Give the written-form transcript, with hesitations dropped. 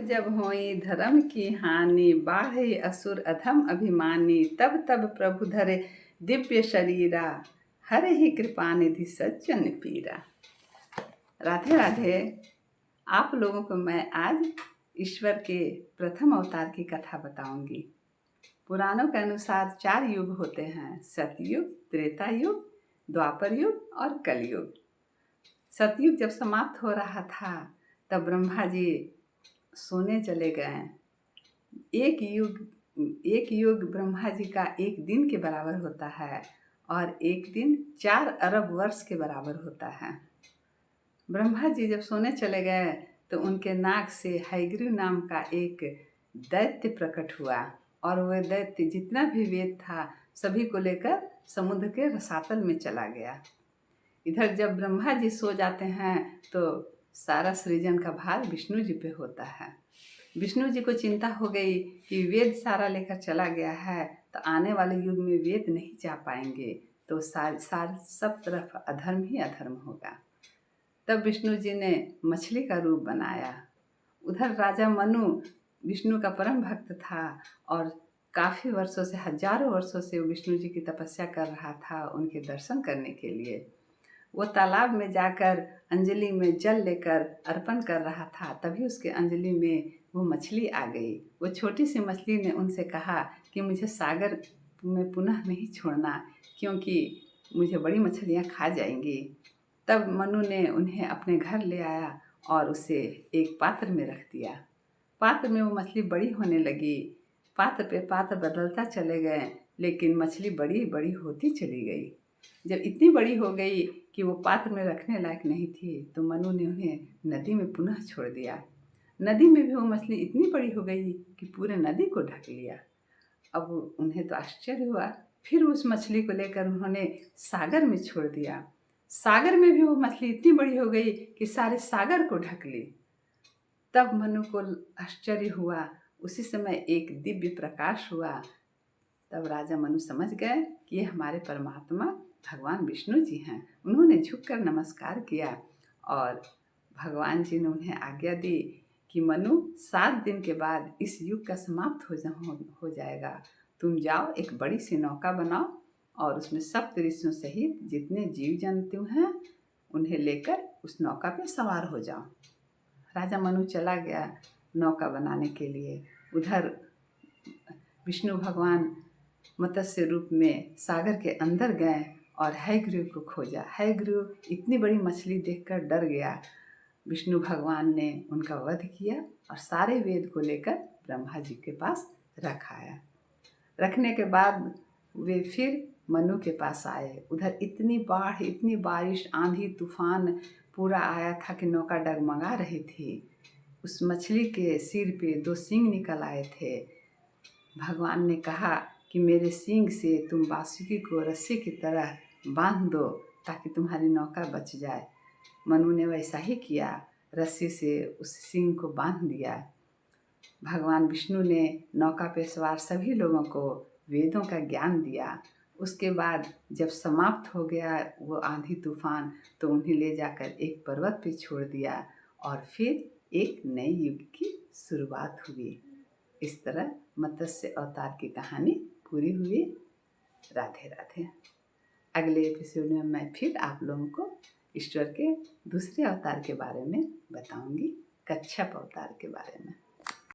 जब होई धर्म की हानि, बाढ़े असुर अधम अभिमानी, तब तब प्रभु धरे दिव्य शरीरा, हरे ही कृपा निधि सज्जन पीरा। राधे राधे। आप लोगों को मैं आज ईश्वर के प्रथम अवतार की कथा बताऊंगी। पुराणों के अनुसार 4 युग होते हैं: सतयुग, त्रेता युग, द्वापर युग और कलयुग। सतयुग जब समाप्त हो रहा था तब ब्रह्मा जी सोने चले गए। एक युग ब्रह्मा जी का एक दिन के बराबर होता है और एक दिन 4 अरब वर्ष के बराबर होता है। ब्रह्मा जी जब सोने चले गए तो उनके नाक से हयग्रीव नाम का एक दैत्य प्रकट हुआ और वह दैत्य जितना भी वेद था सभी को लेकर समुद्र के रसातल में चला गया। इधर जब ब्रह्मा जी सो जाते हैं तो सारा सृजन का भार विष्णु जी पे होता है। विष्णु जी को चिंता हो गई कि वेद सारा लेकर चला गया है तो आने वाले युग में वेद नहीं जा पाएंगे, तो सब तरफ अधर्म ही अधर्म होगा। तब विष्णु जी ने मछली का रूप बनाया। उधर राजा मनु विष्णु का परम भक्त था और काफ़ी वर्षों से, हजारों वर्षों से विष्णु जी की तपस्या कर रहा था उनके दर्शन करने के लिए। वो तालाब में जाकर अंजलि में जल लेकर अर्पण कर रहा था, तभी उसके अंजलि में वो मछली आ गई। वो छोटी सी मछली ने उनसे कहा कि मुझे सागर में पुनः नहीं छोड़ना, क्योंकि मुझे बड़ी मछलियाँ खा जाएंगी। तब मनु ने उन्हें अपने घर ले आया और उसे एक पात्र में रख दिया। पात्र में वो मछली बड़ी होने लगी। पात्र पे पात्र बदलता चले गए, लेकिन मछली बड़ी बड़ी होती चली गई। जब इतनी बड़ी हो गई कि वो पात्र में रखने लायक नहीं थी तो मनु ने उन्हें नदी में पुनः छोड़ दिया। नदी में भी वो मछली इतनी बड़ी हो गई कि पूरे नदी को ढक लिया। अब उन्हें तो आश्चर्य हुआ। फिर उस मछली को लेकर उन्होंने सागर में छोड़ दिया। सागर में भी वो मछली इतनी बड़ी हो गई कि सारे सागर को ढक ली। तब मनु को आश्चर्य हुआ। उसी समय एक दिव्य प्रकाश हुआ। तब राजा मनु समझ गए कि ये हमारे परमात्मा भगवान विष्णु जी हैं। उन्होंने झुककर नमस्कार किया और भगवान जी ने उन्हें आज्ञा दी कि मनु 7 दिन के बाद इस युग का समाप्त हो जाएगा। तुम जाओ, एक बड़ी सी नौका बनाओ और उसमें सप्त ऋषियों सहित जितने जीव जंतु हैं उन्हें लेकर उस नौका पे सवार हो जाओ। राजा मनु चला गया नौका बनाने के लिए। उधर विष्णु भगवान मत्स्य रूप में सागर के अंदर गए और हयग्रीव को खोजा। हयग्रीव इतनी बड़ी मछली देखकर डर गया। विष्णु भगवान ने उनका वध किया और सारे वेद को लेकर ब्रह्मा जी के पास रखाया। रखने के बाद वे फिर मनु के पास आए। उधर इतनी बाढ़, इतनी बारिश, आंधी तूफान पूरा आया था कि नौका डगमगा रही थी। उस मछली के सिर पे 2 सींग निकल आए थे। भगवान ने कहा कि मेरे सींग से तुम बासुकी को रस्सी की तरह बांध दो ताकि तुम्हारी नौका बच जाए। मनु ने वैसा ही किया, रस्सी से उस सींग को बांध दिया। भगवान विष्णु ने नौका पे सवार सभी लोगों को वेदों का ज्ञान दिया। उसके बाद जब समाप्त हो गया वो आंधी तूफान, तो उन्हें ले जाकर एक पर्वत पे छोड़ दिया और फिर एक नए युग की शुरुआत हुई। इस तरह मत्स्य अवतार की कहानी पूरी हुई। राधे राधे। अगले एपिसोड में मैं फिर आप लोगों को ईश्वर के दूसरे अवतार के बारे में बताऊंगी, कच्छप अवतार के बारे में।